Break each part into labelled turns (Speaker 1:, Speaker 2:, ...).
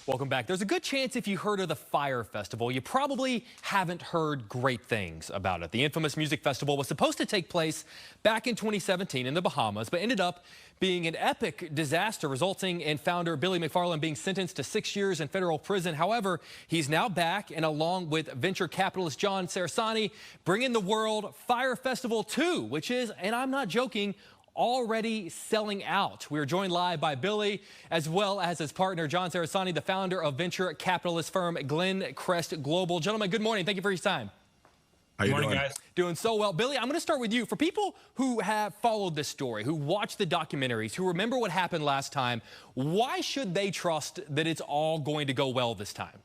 Speaker 1: Welcome back. There's a good chance if you heard of the Fyre Festival, you probably haven't heard great things about it. The infamous music festival was supposed to take place back in 2017 in the Bahamas, but ended up being an epic disaster, resulting in founder Billy McFarland being sentenced to 6 years in federal prison. However, he's now back, and along with venture capitalist John Cerasani, bringing the world Fyre Festival 2, which is, and I'm not joking, already selling out. We are joined live by Billy, as well as his partner, John Cerasani, the founder of venture capitalist firm Glencrest Global. Gentlemen, good morning. Thank you for your time.
Speaker 2: How you doing, guys?
Speaker 1: Doing so well. Billy, I'm going to start with you. For people who have followed this story, who watched the documentaries, who remember what happened last time, why should they trust that it's all going to go well this time?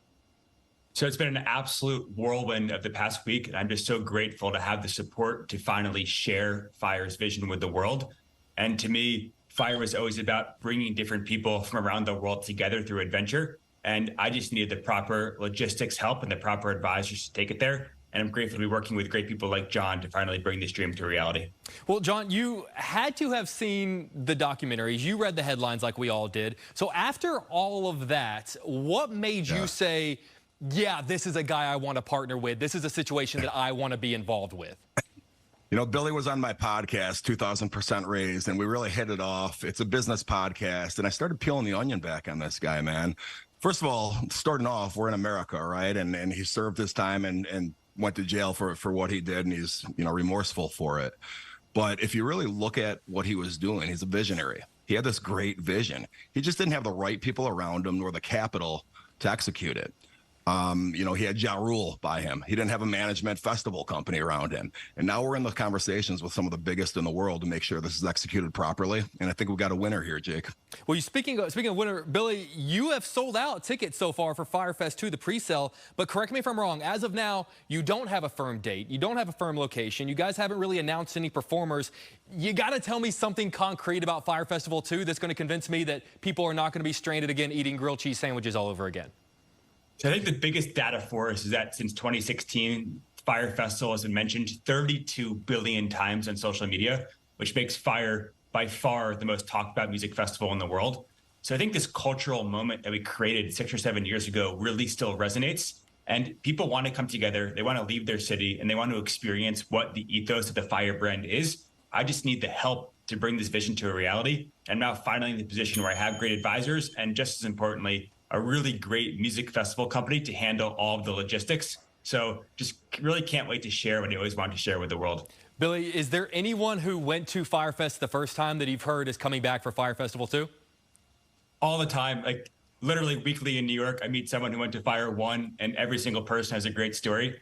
Speaker 2: So it's been an absolute whirlwind of the past week, and I'm just so grateful to have the support to finally share Fyre's vision with the world. And to me, Fyre was always about bringing different people from around the world together through adventure. And I just needed the proper logistics help and the proper advisors to take it there. And I'm grateful to be working with great people like John to finally bring this dream to reality.
Speaker 1: Well, John, you had to have seen the documentaries. You read the headlines like we all did. So after all of that, what made you say, yeah, this is a guy I want to partner with. This is a situation that I want to be involved with?
Speaker 3: You know, Billy was on my podcast, 2000% Raised, and we really hit it off. It's a business podcast, and I started peeling the onion back on this guy, man. First of all, starting off, we're in America, right? And he served his time and went to jail for what he did, and he's, you know, remorseful for it. But if you really look at what he was doing, he's a visionary. He had this great vision. He just didn't have the right people around him nor the capital to execute it. You know, he had Ja Rule by him. He didn't have a management festival company around him. And now we're in the conversations with some of the biggest in the world to make sure this is executed properly. And I think we've got a winner here, Jake.
Speaker 1: Well, speaking of winner, Billy, you have sold out tickets so far for Fyre Fest 2, the pre-sale. But correct me if I'm wrong. As of now, you don't have a firm date. You don't have a firm location. You guys haven't really announced any performers. You got to tell me something concrete about Fyre Festival 2 that's going to convince me that people are not going to be stranded again eating grilled cheese sandwiches all over again.
Speaker 2: So I think the biggest data for us is that since 2016, Fyre Festival has been mentioned 32 billion times on social media, which makes Fyre by far the most talked about music festival in the world. So I think this cultural moment that we created 6 or 7 years ago really still resonates. And people want to come together. They want to leave their city and they want to experience what the ethos of the Fyre brand is. I just need the help to bring this vision to a reality. And now finally in the position where I have great advisors and just as importantly, a really great music festival company to handle all of the logistics. So just really can't wait to share what I always wanted to share with the world.
Speaker 1: Billy, is there anyone who went to Fyre Fest the first time that you've heard is coming back for Fyre Festival 2?
Speaker 2: All the time, like literally weekly in New York, I meet someone who went to Fyre 1 and every single person has a great story.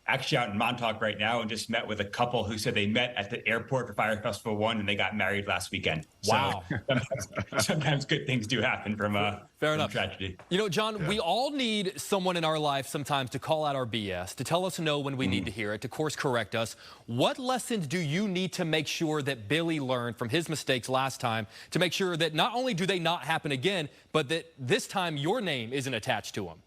Speaker 2: Actually out in Montauk right now and just met with a couple who said they met at the airport for Fyre Festival 1 and they got married last weekend.
Speaker 1: Wow.
Speaker 2: So sometimes good things do happen from tragedy.
Speaker 1: You know, John, we all need someone in our life sometimes to call out our BS, to tell us no when we need to hear it, to course correct us. What lessons do you need to make sure that Billy learned from his mistakes last time to make sure that not only do they not happen again, but that this time your name isn't attached to them?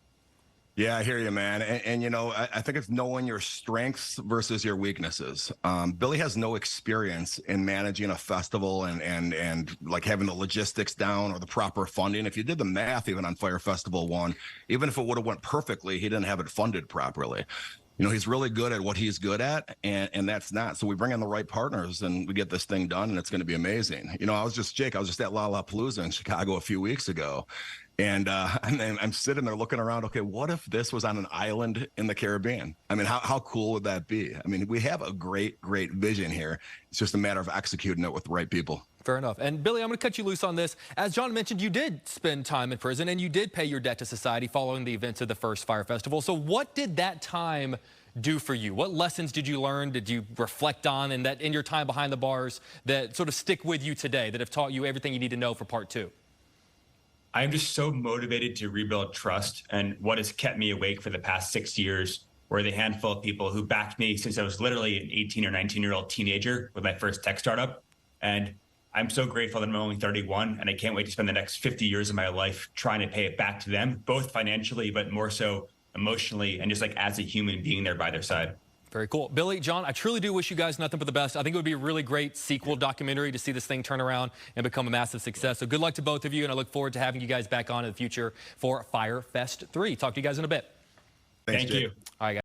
Speaker 3: Yeah, I hear you, man. And you know, I think it's knowing your strengths versus your weaknesses. Billy has no experience in managing a festival and like having the logistics down or the proper funding. If you did the math, even on Fyre Festival 1, even if it would have went perfectly, he didn't have it funded properly. You know, he's really good at what he's good at, and that's not. So we bring in the right partners, and we get this thing done, and it's going to be amazing. You know, I was just at Lollapalooza in Chicago a few weeks ago, and I'm sitting there looking around. Okay, what if this was on an island in the Caribbean? I mean, how cool would that be? I mean, we have a great vision here. It's just a matter of executing it with the right people.
Speaker 1: Fair enough. And Billy, I'm going to cut you loose on this. As John mentioned, you did spend time in prison and you did pay your debt to society following the events of the first Fyre Festival. So what did that time do for you? What lessons did you learn? Did you reflect on in your time behind the bars that sort of stick with you today, that have taught you everything you need to know for part 2?
Speaker 2: I'm just so motivated to rebuild trust, and what has kept me awake for the past 6 years were the handful of people who backed me since I was literally an 18 or 19-year-old teenager with my first tech startup. And I'm so grateful that I'm only 31, and I can't wait to spend the next 50 years of my life trying to pay it back to them, both financially, but more so emotionally, and just like as a human being there by their side.
Speaker 1: Very cool. Billy, John, I truly do wish you guys nothing but the best. I think it would be a really great sequel documentary to see this thing turn around and become a massive success. So good luck to both of you, and I look forward to having you guys back on in the future for Fyre Fest 3. Talk to you guys in a bit.
Speaker 3: Thanks,
Speaker 2: Thank
Speaker 3: Jake.
Speaker 2: you.
Speaker 1: All right, guys.